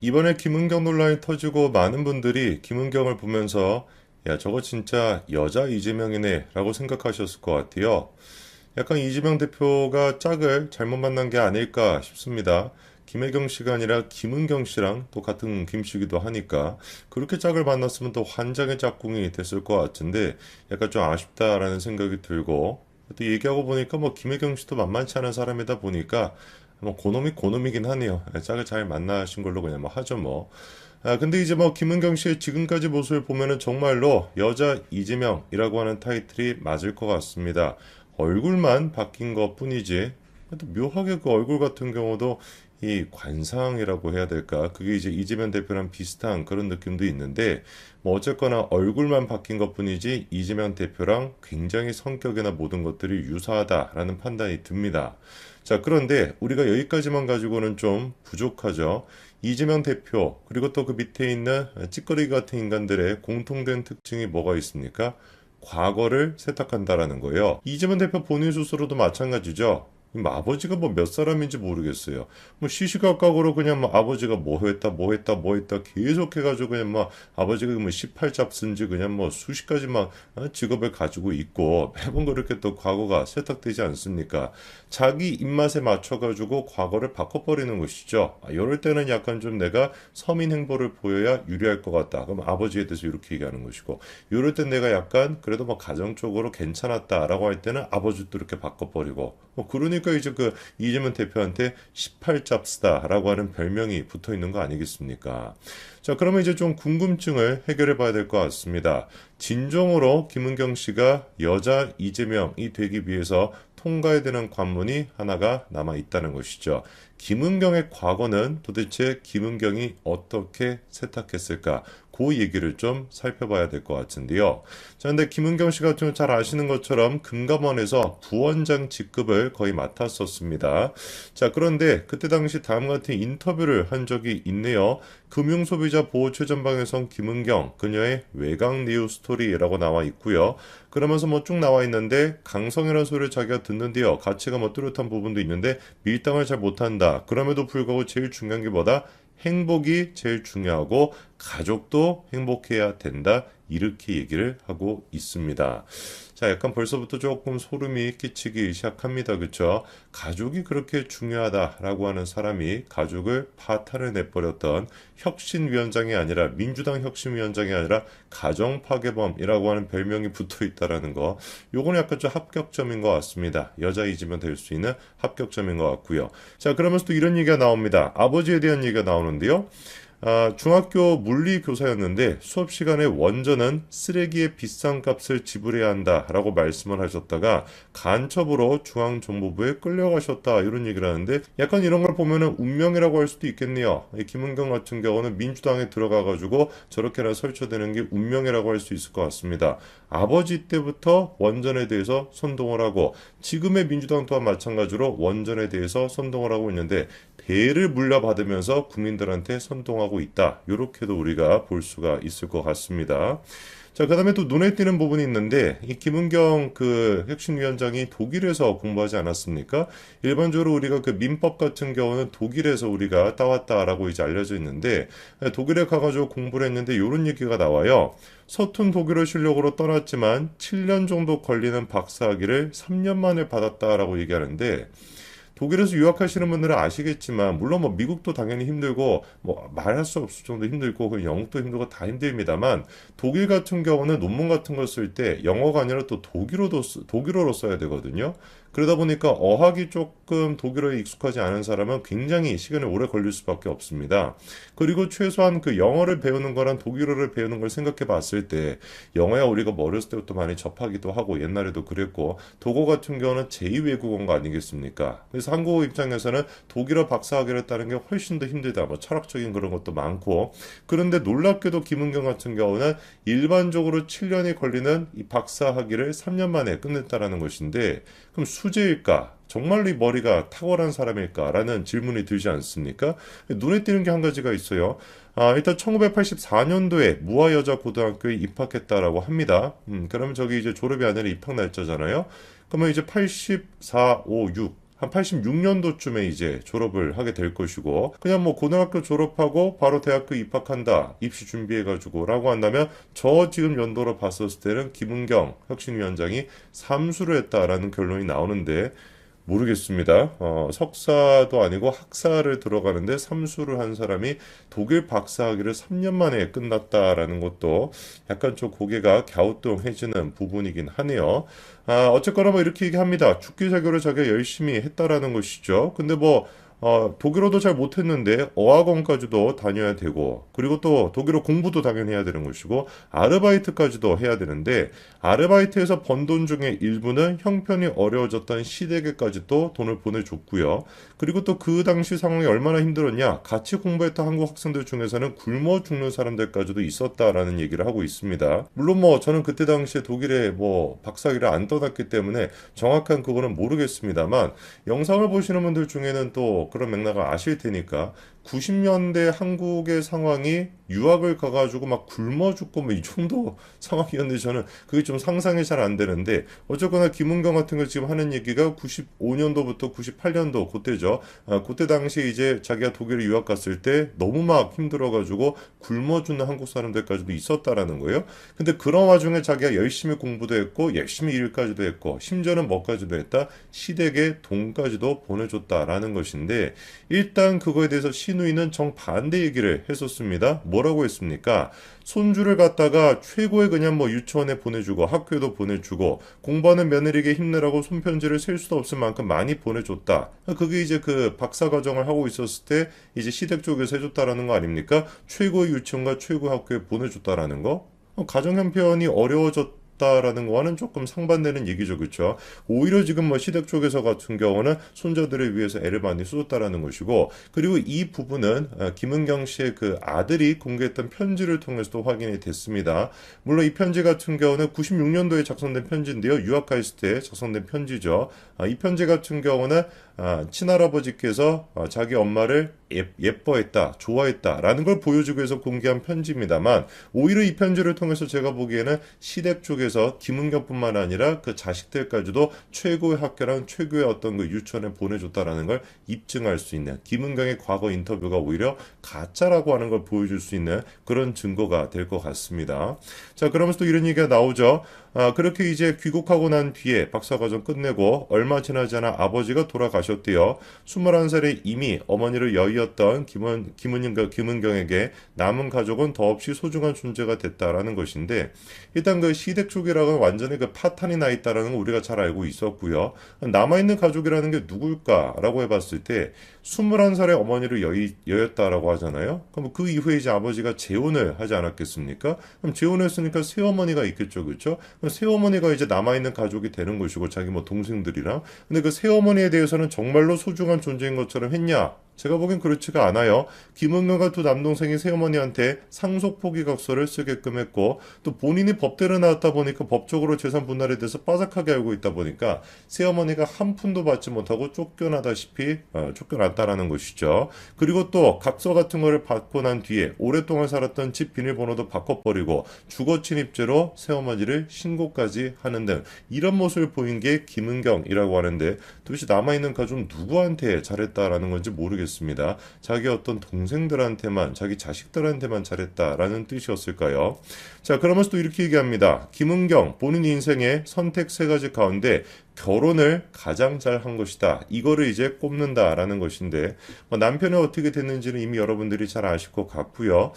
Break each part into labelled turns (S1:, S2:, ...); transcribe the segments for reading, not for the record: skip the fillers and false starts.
S1: 이번에 김은경 논란이 터지고 많은 분들이 김은경을 보면서 야, 저거 진짜 여자 이재명이네 라고 생각하셨을 것 같아요. 약간 이재명 대표가 짝을 잘못 만난 게 아닐까 싶습니다. 김혜경 씨가 아니라 김은경 씨랑 또 같은 김씨기도 하니까 그렇게 짝을 만났으면 또 환장의 짝꿍이 됐을 것 같은데 약간 좀 아쉽다라는 생각이 들고 또 얘기하고 보니까 뭐 김혜경 씨도 만만치 않은 사람이다 보니까 뭐 고놈이 고놈이긴 하네요. 짝을 잘 만나신 걸로 그냥 뭐 하죠 뭐. 근데 이제 뭐 김은경 씨의 지금까지 모습을 보면은 정말로 여자 이재명이라고 하는 타이틀이 맞을 것 같습니다. 얼굴만 바뀐 것 뿐이지. 또 묘하게 그 얼굴 같은 경우도 이 관상이라고 해야 될까? 그게 이제 이재명 대표랑 비슷한 그런 느낌도 있는데, 뭐 어쨌거나 얼굴만 바뀐 것 뿐이지 이재명 대표랑 굉장히 성격이나 모든 것들이 유사하다라는 판단이 듭니다. 자, 그런데 우리가 여기까지만 가지고는 좀 부족하죠. 이재명 대표, 그리고 또 그 밑에 있는 찌꺼기 같은 인간들의 공통된 특징이 뭐가 있습니까? 과거를 세탁한다라는 거예요. 이재명 대표 본인 스스로도 마찬가지죠. 아버지가 뭐 몇 사람인지 모르겠어요. 뭐 시시각각으로 그냥 뭐 아버지가 뭐 했다, 뭐 했다, 뭐 했다 계속 해가지고 그냥 뭐 아버지가 뭐 18잡쓴지 그냥 뭐 수십 가지 막 직업을 가지고 있고 매번 그렇게 또 과거가 세탁되지 않습니까? 자기 입맛에 맞춰가지고 과거를 바꿔버리는 것이죠. 이럴 때는 약간 좀 내가 서민 행보를 보여야 유리할 것 같다. 그럼 아버지에 대해서 이렇게 얘기하는 것이고, 이럴 땐 내가 약간 그래도 뭐 가정적으로 괜찮았다라고 할 때는 아버지도 이렇게 바꿔버리고, 뭐 그러니까 이제 그 이재명 대표한테 18잡스다라고 하는 별명이 붙어 있는 거 아니겠습니까? 자, 그러면 이제 좀 궁금증을 해결해 봐야 될 것 같습니다. 진정으로 김은경 씨가 여자 이재명이 되기 위해서 통과해야 되는 관문이 하나가 남아 있다는 것이죠. 김은경의 과거는 도대체 김은경이 어떻게 세탁했을까? 그 얘기를 좀 살펴봐야 될 것 같은데요. 자, 근데 김은경 씨 같은 경우 잘 아시는 것처럼 금감원에서 부원장 직급을 거의 맡았었습니다. 자, 그런데 그때 당시 다음 같은 인터뷰를 한 적이 있네요. 금융소비자 보호 최전방에선 김은경, 그녀의 외곽 뉴 스토리라고 나와 있고요. 그러면서 뭐 쭉 나와 있는데 강성이라는 소리를 자기가 듣는데요. 가치가 뭐 뚜렷한 부분도 있는데 밀당을 잘 못한다. 그럼에도 불구하고 제일 중요한 게 뭐다? 행복이 제일 중요하고 가족도 행복해야 된다. 이렇게 얘기를 하고 있습니다. 자, 약간 벌써부터 조금 소름이 끼치기 시작합니다. 그쵸? 가족이 그렇게 중요하다라고 하는 사람이 가족을 파탄을 내버렸던 혁신위원장이 아니라 민주당 혁신위원장이 아니라 가정파괴범이라고 하는 별명이 붙어 있다라는 거. 요거는 약간 좀 합격점인 것 같습니다. 여자이지만 될 수 있는 합격점인 것 같고요. 자, 그러면서 또 이런 얘기가 나옵니다. 아버지에 대한 얘기가 나오는데요. 중학교 물리 교사였는데 수업 시간에 원전은 쓰레기의 비싼 값을 지불해야 한다라고 말씀을 하셨다가 간첩으로 중앙정보부에 끌려가셨다 이런 얘기를 하는데 약간 이런 걸 보면은 운명이라고 할 수도 있겠네요. 이 김은경 같은 경우는 민주당에 들어가가지고 저렇게나 설쳐되는 게 운명이라고 할 수 있을 것 같습니다. 아버지 때부터 원전에 대해서 선동을 하고 지금의 민주당 또한 마찬가지로 원전에 대해서 선동을 하고 있는데 대를 물려받으면서 국민들한테 선동하고 있다. 이렇게도 우리가 볼 수가 있을 것 같습니다. 자, 그 다음에 또 눈에 띄는 부분이 있는데, 이 김은경 그 혁신위원장이 독일에서 공부하지 않았습니까? 일반적으로 우리가 그 민법 같은 경우는 독일에서 우리가 따왔다라고 이제 알려져 있는데, 독일에 가가지고 공부를 했는데, 이런 얘기가 나와요. 서툰 독일어 실력으로 떠났지만, 7년 정도 걸리는 박사학위를 3년 만에 받았다라고 얘기하는데, 독일에서 유학하시는 분들은 아시겠지만 물론 뭐 미국도 당연히 힘들고 뭐 말할 수 없을 정도 힘들고 그 영국도 힘들고 다 힘듭니다만 독일 같은 경우는 논문 같은 걸 쓸 때 영어가 아니라 또 독일어로 써야 되거든요. 그러다 보니까 어학이 조금 독일어에 익숙하지 않은 사람은 굉장히 시간이 오래 걸릴 수밖에 없습니다. 그리고 최소한 그 영어를 배우는 거랑 독일어를 배우는 걸 생각해 봤을 때 영어야 우리가 뭐 어렸을 때부터 많이 접하기도 하고 옛날에도 그랬고 독어 같은 경우는 제2외국어가 아니겠습니까? 그래서 한국어 입장에서는 독일어 박사학위를 따는 게 훨씬 더 힘들다. 뭐 철학적인 그런 것도 많고 그런데 놀랍게도 김은경 같은 경우는 일반적으로 7년이 걸리는 이 박사학위를 3년 만에 끝냈다라는 것인데 그럼 수재일까? 정말로 이 머리가 탁월한 사람일까라는 질문이 들지 않습니까? 눈에 띄는 게 한 가지가 있어요. 일단 1984년도에 무아여자고등학교에 입학했다라고 합니다. 그러면 저기 이제 졸업이 아니라 입학 날짜잖아요. 그러면 이제 84, 5, 6. 한 86년도쯤에 이제 졸업을 하게 될 것이고, 그냥 뭐 고등학교 졸업하고 바로 대학교 입학한다, 입시 준비해가지고 라고 한다면 저 지금 연도로 봤었을 때는 김은경 혁신위원장이 삼수를 했다라는 결론이 나오는데, 모르겠습니다. 석사도 아니고 학사를 들어가는데 삼수를 한 사람이 독일 박사학위를 3년 만에 끝났다라는 것도 약간 좀 고개가 갸우뚱해지는 부분이긴 하네요. 어쨌거나 뭐 이렇게 얘기합니다. 죽기자교를 자기가 열심히 했다라는 것이죠. 근데 뭐 독일어도 잘 못했는데 어학원까지도 다녀야 되고, 그리고 또 독일어 공부도 당연히 해야 되는 것이고, 아르바이트까지도 해야 되는데, 아르바이트에서 번 돈 중에 일부는 형편이 어려워졌던 시댁에까지 또 돈을 보내줬고요. 그리고 또 그 당시 상황이 얼마나 힘들었냐, 같이 공부했던 한국 학생들 중에서는 굶어 죽는 사람들까지도 있었다라는 얘기를 하고 있습니다. 물론 뭐 저는 그때 당시에 독일에 뭐 박사학위를 안 떠났기 때문에 정확한 그거는 모르겠습니다만, 영상을 보시는 분들 중에는 또 그런 맥락을 아실 테니까 90년대 한국의 상황이 유학을 가가지고 막 굶어 죽고 뭐 이 정도 상황이었는데, 저는 그게 좀 상상이 잘 안 되는데, 어쨌거나 김은경 같은 거 지금 하는 얘기가 95년도부터 98년도 그때죠. 그때 당시 이제 자기가 독일에 유학 갔을 때 너무 막 힘들어가지고 굶어 죽는 한국 사람들까지도 있었다라는 거예요. 근데 그런 와중에 자기가 열심히 공부도 했고 열심히 일까지도 했고 심지어는 뭐까지도 했다, 시댁에 돈까지도 보내줬다라는 것인데, 일단 그거에 대해서 신우이는 정반대 얘기를 했었습니다. 뭐라고 했습니까? 손주를 갖다가 최고의 그냥 뭐 유치원에 보내주고 학교에도 보내주고 공부하는 며느리에게 힘내라고 손편지를 셀 수도 없을 만큼 많이 보내줬다. 그게 이제 그 박사 과정을 하고 있었을 때 이제 시댁 쪽에서 해줬다라는 거 아닙니까? 최고의 유치원과 최고의 학교에 보내줬다라는 거? 가정 형편이 어려워졌 다라는 거와는 조금 상반되는 얘기죠, 그렇죠? 오히려 지금 뭐 시댁 쪽에서 같은 경우는 손자들을 위해서 애를 많이 쏟았다라는 것이고, 그리고 이 부분은 김은경 씨의 그 아들이 공개했던 편지를 통해서도 확인이 됐습니다. 물론 이 편지 같은 경우는 96년도에 작성된 편지인데요, 유학 가 있을 때 작성된 편지죠. 이 편지 같은 경우는 친할아버지께서 자기 엄마를 예뻐했다, 좋아했다라는 걸 보여주기 위해서 공개한 편지입니다만, 오히려 이 편지를 통해서 제가 보기에는 시댁 쪽에서 김은경뿐만 아니라 그 자식들까지도 최고의 학교랑 최고의 어떤 그 유치원에 보내줬다라는 걸 입증할 수 있는, 김은경의 과거 인터뷰가 오히려 가짜라고 하는 걸 보여줄 수 있는 그런 증거가 될 것 같습니다. 자, 그러면서 또 이런 얘기가 나오죠. 그렇게 이제 귀국하고 난 뒤에 박사과정 끝내고 얼마 지나지 않아 아버지가 돌아가셨대요. 21살에 이미 어머니를 여의었던 김은경에게 남은 가족은 더없이 소중한 존재가 됐다라는 것인데, 일단 그 시댁 쪽이라고는 완전히 그 파탄이 나 있다라는 걸 우리가 잘 알고 있었고요. 남아있는 가족이라는 게 누굴까라고 해봤을 때 21살에 어머니를 여였다라고 하잖아요. 그럼 그 이후에 이제 아버지가 재혼을 하지 않았겠습니까? 그럼 재혼했으니까 새어머니가 있겠죠, 그렇죠? 그럼 새어머니가 이제 남아있는 가족이 되는 것이고 자기 뭐 동생들이랑. 근데 그 새어머니에 대해서는 정말로 소중한 존재인 것처럼 했냐? 제가 보기엔 그렇지가 않아요. 김은경과 두 남동생이 새어머니한테 상속 포기각서를 쓰게끔 했고, 또 본인이 법대로 나왔다 보니까 법적으로 재산 분할에 대해서 빠삭하게 알고 있다 보니까 새어머니가 한 푼도 받지 못하고 쫓겨나다시피 쫓겨났다라는 것이죠. 그리고 또 각서 같은 거를 받고 난 뒤에 오랫동안 살았던 집 비밀번호도 바꿔버리고 주거 침입죄로 새어머니를 신고까지 하는 등 이런 모습을 보인 게 김은경이라고 하는데, 도대체 남아있는 가족 누구한테 잘했다라는 건지 모르겠습니다. 자기 어떤 동생들한테만, 자기 자식들한테만 잘했다라는 뜻이었을까요? 자, 그러면서 또 이렇게 얘기합니다. 김은경 본인 인생의 선택 세 가지 가운데 결혼을 가장 잘 한 것이다, 이거를 이제 꼽는다라는 것인데, 남편이 어떻게 됐는지는 이미 여러분들이 잘 아실 것 같고요.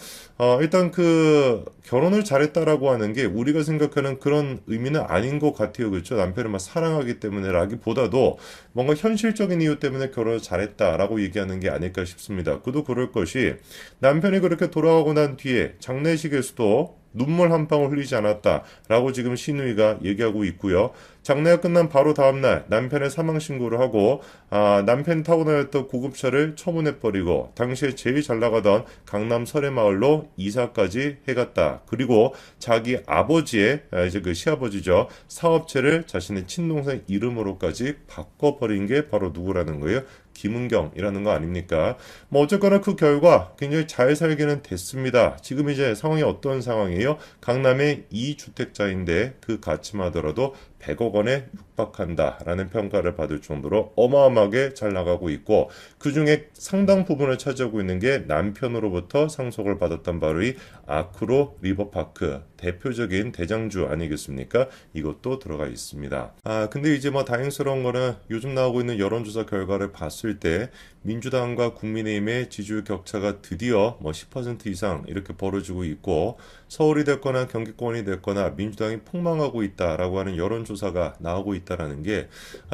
S1: 일단 그 결혼을 잘했다라고 하는 게 우리가 생각하는 그런 의미는 아닌 것 같아요, 그렇죠? 남편을 막 사랑하기 때문에라기보다도 뭔가 현실적인 이유 때문에 결혼을 잘했다라고 얘기하는 게 아닐까 싶습니다. 그도 그럴 것이, 남편이 그렇게 돌아가고 난 뒤에 장례식에서도 눈물 한 방울 흘리지 않았다라고 지금 신우이가 얘기하고 있고요. 장례가 끝난 바로 다음날 남편의 사망 신고를 하고, 남편이 타고 다녔던 고급차를 처분해버리고 당시에 제일 잘 나가던 강남 설해마을로 이사까지 해갔다. 그리고 자기 아버지의 이제 그 시아버지죠, 사업체를 자신의 친동생 이름으로까지 바꿔버린 게 바로 누구라는 거예요? 김은경이라는 거 아닙니까? 뭐 어쨌거나 그 결과 굉장히 잘 살기는 됐습니다. 지금 이제 상황이 어떤 상황이에요? 강남의 2주택자인데 그 가치만 하더라도 100억 원에 육박한다라는 평가를 받을 정도로 어마어마하게 잘 나가고 있고 그 중에 상당 부분을 차지하고 있는 게 남편으로부터 상속을 받았던 바로 이 아크로 리버파크 대표적인 대장주 아니겠습니까? 이것도 들어가 있습니다. 근데 이제 뭐 다행스러운 거는 요즘 나오고 있는 여론조사 결과를 봤을 때 민주당과 국민의힘의 지지율 격차가 드디어 뭐 10% 이상 이렇게 벌어지고 있고 서울이 됐거나 경기권이 됐거나 민주당이 폭망하고 있다라고 하는 여론조사가 나오고 있다라는 게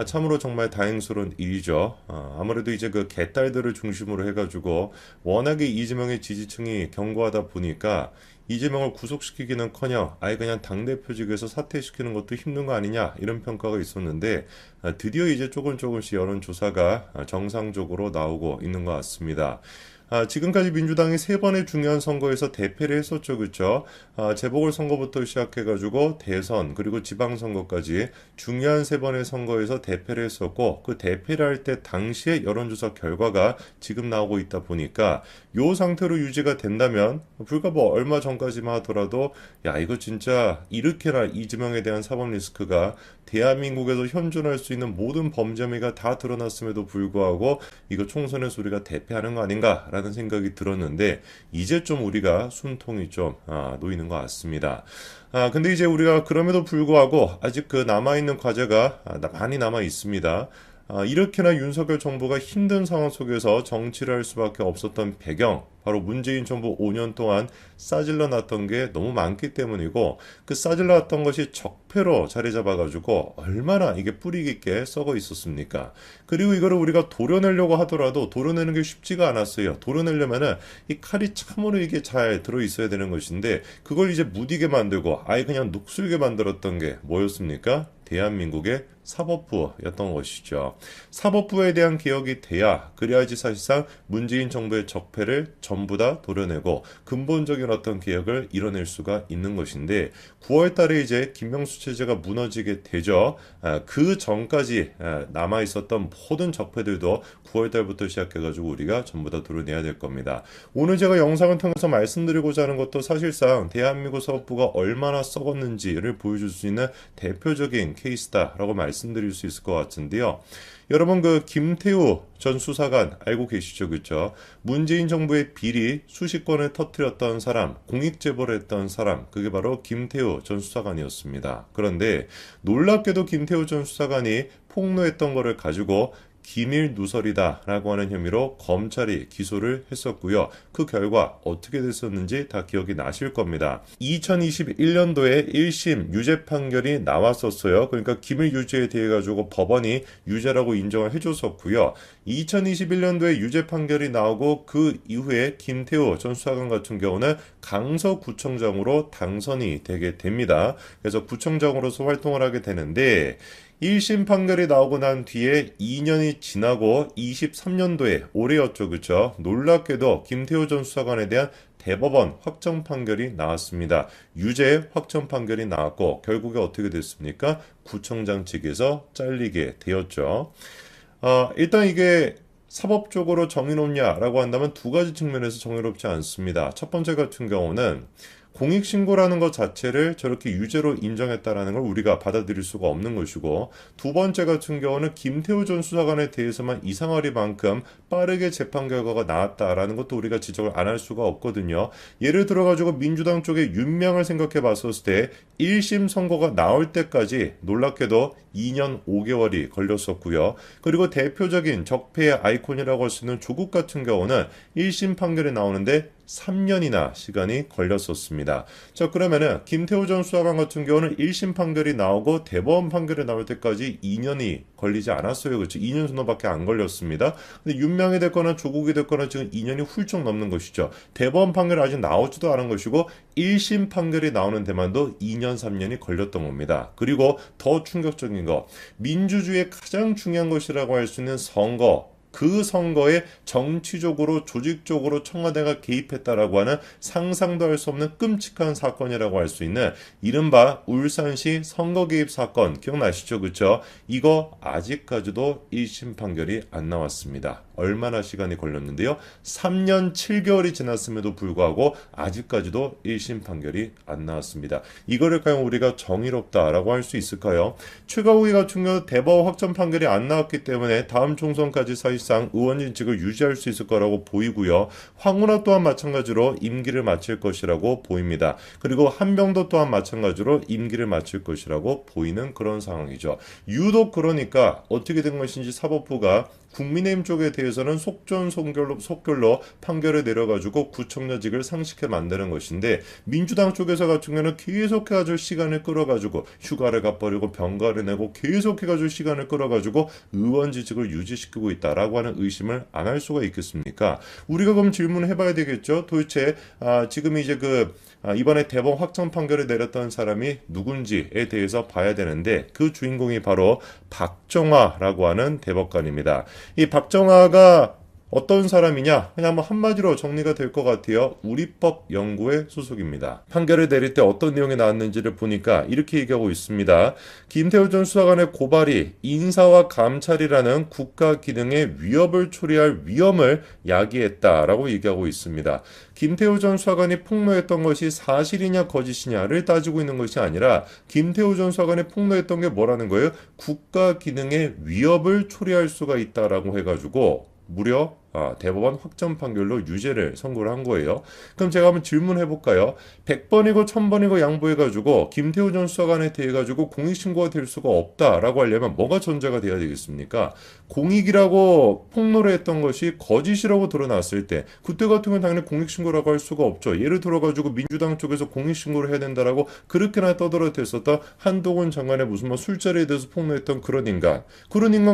S1: 참으로 정말 다행스러운 일이죠. 아무래도 이제 그 개딸들을 중심으로 해가지고 워낙에 이재명의 지지층이 견고하다 보니까 이재명을 구속시키기는커녕 아예 그냥 당대표직에서 사퇴시키는 것도 힘든 거 아니냐 이런 평가가 있었는데 드디어 이제 조금씩 여론조사가 정상적으로 나오고 있는 것 같습니다. 지금까지 민주당이 세 번의 중요한 선거에서 대패를 했었죠, 그렇죠? 재보궐선거부터 시작해가지고 대선 그리고 지방선거까지 중요한 세 번의 선거에서 대패를 했었고 그 대패를 할 때 당시의 여론조사 결과가 지금 나오고 있다 보니까 요 상태로 유지가 된다면 불과 뭐 얼마 전까지만 하더라도 야 이거 진짜 이렇게나 이재명에 대한 사법 리스크가 대한민국에서 현존할 수 있는 모든 범죄 혐의가 다 드러났음에도 불구하고 이거 총선에서 우리가 대패하는 거 아닌가라는 생각이 들었는데 이제 좀 우리가 숨통이 좀 놓이는 것 같습니다. 근데 이제 우리가 그럼에도 불구하고 아직 그 남아있는 과제가 많이 남아 있습니다. 이렇게나 윤석열 정부가 힘든 상황 속에서 정치를 할 수밖에 없었던 배경, 바로 문재인 정부 5년 동안 싸질러 놨던 게 너무 많기 때문이고 그 싸질러 놨던 것이 적폐로 자리 잡아가지고 얼마나 이게 뿌리 깊게 썩어 있었습니까? 그리고 이거를 우리가 도려내려고 하더라도 도려내는 게 쉽지가 않았어요. 도려내려면은 이 칼이 참으로 이게 잘 들어있어야 되는 것인데 그걸 이제 무디게 만들고 아예 그냥 녹슬게 만들었던 게 뭐였습니까? 대한민국의 사법부였던 것이죠. 사법부에 대한 개혁이 돼야 그래야지 사실상 문재인 정부의 적폐를 전부 다 도려내고 근본적인 어떤 개혁을 이뤄낼 수가 있는 것인데 9월 달에 이제 김명수 체제가 무너지게 되죠. 그 전까지 남아 있었던 모든 적폐들도 9월 달부터 시작해가지고 우리가 전부 다 도려내야 될 겁니다. 오늘 제가 영상을 통해서 말씀드리고자 하는 것도 사실상 대한민국 사법부가 얼마나 썩었는지를 보여줄 수 있는 대표적인 케이스다라고 말씀드릴 수 있을 것 같은데요. 여러분 그 김태우 전 수사관 알고 계시죠, 그렇죠? 문재인 정부의 비리 수십 건을 터뜨렸던 사람, 공익제보를 했던 사람, 그게 바로 김태우 전 수사관이었습니다. 그런데 놀랍게도 김태우 전 수사관이 폭로했던 거를 가지고 기밀 누설이다라고 하는 혐의로 검찰이 기소를 했었고요. 그 결과 어떻게 됐었는지 다 기억이 나실 겁니다. 2021년도에 1심 유죄 판결이 나왔었어요. 그러니까 기밀 유죄에 대해 가지고 법원이 유죄라고 인정을 해줬었고요. 2021년도에 유죄 판결이 나오고 그 이후에 김태우 전 수사관 같은 경우는 강서구청장으로 당선이 되게 됩니다. 그래서 구청장으로서 활동을 하게 되는데 1심 판결이 나오고 난 뒤에 2년이 지나고 23년도에 올해였죠. 그렇죠? 놀랍게도 김태우 전 수사관에 대한 대법원 확정 판결이 나왔습니다. 유죄 확정 판결이 나왔고 결국에 어떻게 됐습니까? 구청장 측에서 잘리게 되었죠. 일단 이게 사법적으로 정의롭냐라고 한다면 두 가지 측면에서 정의롭지 않습니다. 첫 번째 같은 경우는 공익신고라는 것 자체를 저렇게 유죄로 인정했다라는 걸 우리가 받아들일 수가 없는 것이고 두 번째 같은 경우는 김태우 전 수사관에 대해서만 이상하리만큼 빠르게 재판 결과가 나왔다라는 것도 우리가 지적을 안 할 수가 없거든요. 예를 들어가지고 민주당 쪽의 윤명을 생각해 봤었을 때 1심 선고가 나올 때까지 놀랍게도 2년 5개월이 걸렸었고요. 그리고 대표적인 적폐의 아이콘이라고 할 수 있는 조국 같은 경우는 1심 판결이 나오는데 3년이나 시간이 걸렸었습니다. 자, 그러면은 김태우 전 수사관 같은 경우는 1심 판결이 나오고 대법원 판결이 나올 때까지 2년이 걸리지 않았어요. 그렇죠? 2년 정도밖에 안 걸렸습니다. 근데 윤명이 됐거나 조국이 됐거나 지금 2년이 훌쩍 넘는 것이죠. 대법원 판결이 아직 나오지도 않은 것이고 1심 판결이 나오는 데만도 2년 3년이 걸렸던 겁니다. 그리고 더 충격적인 거 민주주의의 가장 중요한 것이라고 할 수 있는 선거 그 선거에 정치적으로 조직적으로 청와대가 개입했다라고 하는 상상도 할 수 없는 끔찍한 사건이라고 할 수 있는 이른바 울산시 선거 개입 사건 기억나시죠? 그렇죠? 이거 아직까지도 1심 판결이 안 나왔습니다. 얼마나 시간이 걸렸는데요? 3년 7개월이 지났음에도 불구하고 아직까지도 1심 판결이 안 나왔습니다. 이거를 과연 우리가 정의롭다라고 할 수 있을까요? 최가욱이 같은 경우 대법 확정 판결이 안 나왔기 때문에 다음 총선까지 사실상 의원직을 유지할 수 있을 거라고 보이고요. 황운하 또한 마찬가지로 임기를 마칠 것이라고 보입니다. 그리고 한병도 또한 마찬가지로 임기를 마칠 것이라고 보이는 그런 상황이죠. 유독 그러니까 어떻게 된 것인지 사법부가 국민의힘 쪽에 대해서는 속결로 판결을 내려가지고 구청장직을 상식해 만드는 것인데 민주당 쪽에서 같은 경우는 계속해가지고 시간을 끌어가지고 휴가를 가버리고 병가를 내고 계속해가지고 시간을 끌어가지고 의원직을 유지시키고 있다라고 하는 의심을 안 할 수가 있겠습니까? 우리가 그럼 질문을 해봐야 되겠죠. 도대체 지금 이제 이번에 대법 확정 판결을 내렸던 사람이 누군지에 대해서 봐야 되는데 그 주인공이 바로 박정화라고 하는 대법관입니다. 이 박정화가 어떤 사람이냐? 그냥 한마디로 정리가 될 것 같아요. 우리법연구회 소속입니다. 판결을 내릴 때 어떤 내용이 나왔는지를 보니까 이렇게 얘기하고 있습니다. 김태우 전 수사관의 고발이 인사와 감찰이라는 국가 기능의 위협을 초래할 위험을 야기했다라고 얘기하고 있습니다. 김태우 전 수사관이 폭로했던 것이 사실이냐 거짓이냐를 따지고 있는 것이 아니라 김태우 전 수사관이 폭로했던 게 뭐라는 거예요? 국가 기능의 위협을 초래할 수가 있다라고 해가지고 무려 대법원 확정 판결로 유죄를 선고를 한 거예요. 그럼 제가 한번 질문해 볼까요? 100번이고 1000번이고 양보해가지고 김태우 전 수사관에 대해 가지고 공익신고가 될 수가 없다라고 하려면 뭐가 전제가 돼야 되겠습니까? 공익이라고 폭로를 했던 것이 거짓이라고 드러났을 때 그때 같은 경우는 당연히 공익신고라고 할 수가 없죠. 예를 들어가지고 민주당 쪽에서 공익신고를 해야 된다라고 그렇게나 떠들어댔었던 한동훈 장관의 무슨 술자리에 대해서 폭로했던 그런 인간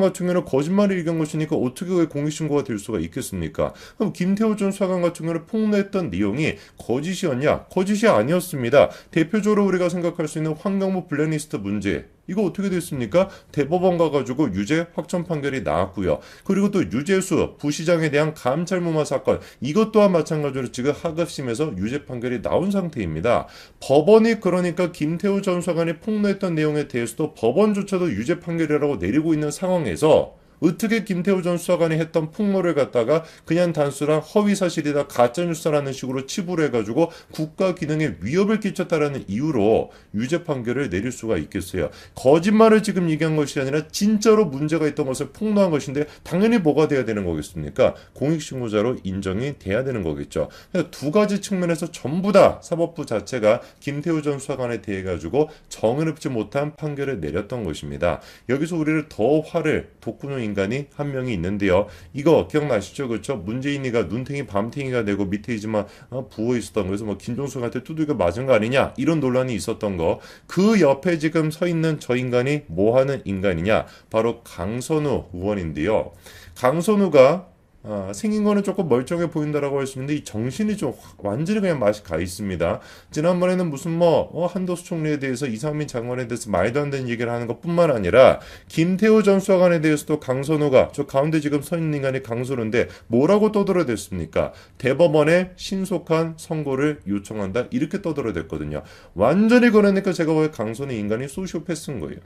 S1: 같은 경우는 거짓말을 일견 것이니까 어떻게 공익신고가 될 수가 있겠습니까? 그럼 김태우 전 수사관 같은 경우는 폭로했던 내용이 거짓이었냐? 거짓이 아니었습니다. 대표적으로 우리가 생각할 수 있는 환경부 블랙리스트 문제. 이거 어떻게 됐습니까? 대법원 가가지고 유죄 확정 판결이 나왔고요. 그리고 또 유재수 부시장에 대한 감찰무마 사건 이것 또한 마찬가지로 지금 하급심에서 유죄 판결이 나온 상태입니다. 법원이 그러니까 김태우 전 수사관이 폭로했던 내용에 대해서도 법원조차도 유죄 판결이라고 내리고 있는 상황에서 어떻게 김태우 전 수사관이 했던 폭로를 갖다가 그냥 단순한 허위사실이다 가짜뉴스라는 식으로 치부를 해가지고 국가 기능에 위협을 끼쳤다라는 이유로 유죄 판결을 내릴 수가 있겠어요. 거짓말을 지금 얘기한 것이 아니라 진짜로 문제가 있던 것을 폭로한 것인데 당연히 뭐가 돼야 되는 거겠습니까? 공익신고자로 인정이 돼야 되는 거겠죠. 그래서 두 가지 측면에서 전부 다 사법부 자체가 김태우 전 수사관에 대해 가지고 정의롭지 못한 판결을 내렸던 것입니다. 여기서 우리를 더 화를 돋구는 인간이 한 명이 있는데요. 이거 기억나시죠? 그렇죠? 문재인이가 눈탱이 밤탱이가 되고 밑에 이지만 부어 있었던 거에서 김종석한테 두들겨 맞은 거 아니냐? 이런 논란이 있었던 거. 그 옆에 지금 서 있는 저 인간이 뭐 하는 인간이냐? 바로 강선우 의원인데요. 강선우가 생긴 거는 조금 멀쩡해 보인다라고 할 수 있는데 이 정신이 좀 완전히 그냥 맛이 가 있습니다. 지난번에는 무슨 한도수 총리에 대해서 이상민 장관에 대해서 말도 안 되는 얘기를 하는 것뿐만 아니라 김태우 전 수사관에 대해서도 강선우가 저 가운데 지금 서 있는 인간이 강선우인데 뭐라고 떠들어댔습니까? 대법원에 신속한 선고를 요청한다 이렇게 떠들어댔거든요. 완전히 그러니까 제가 왜 강선우 인간이 소시오패스인 거예요.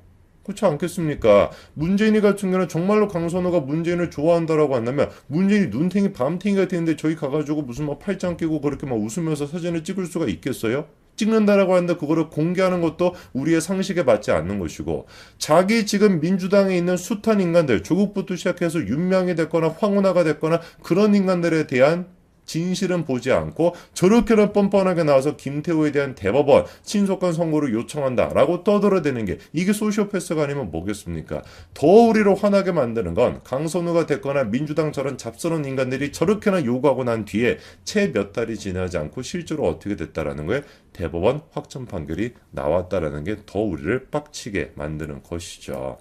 S1: 그렇지 않겠습니까? 문재인이 같은 경우는 정말로 강선호가 문재인을 좋아한다라고 한다면 문재인이 눈탱이 밤탱이가 되는데 저기 가가지고 무슨 팔짱 끼고 그렇게 웃으면서 사진을 찍을 수가 있겠어요? 찍는다라고 하는데 그거를 공개하는 것도 우리의 상식에 맞지 않는 것이고 자기 지금 민주당에 있는 숱한 인간들 조국부터 시작해서 윤명이 됐거나 황운하가 됐거나 그런 인간들에 대한 진실은 보지 않고 저렇게는 뻔뻔하게 나와서 김태우에 대한 대법원 신속한 선고를 요청한다라고 떠들어대는 게 이게 소시오패스가 아니면 뭐겠습니까? 더 우리를 화나게 만드는 건 강선우가 됐거나 민주당 저런 잡스러운 인간들이 저렇게나 요구하고 난 뒤에 채 몇 달이 지나지 않고 실제로 어떻게 됐다라는 거에 대법원 확정 판결이 나왔다라는 게 더 우리를 빡치게 만드는 것이죠.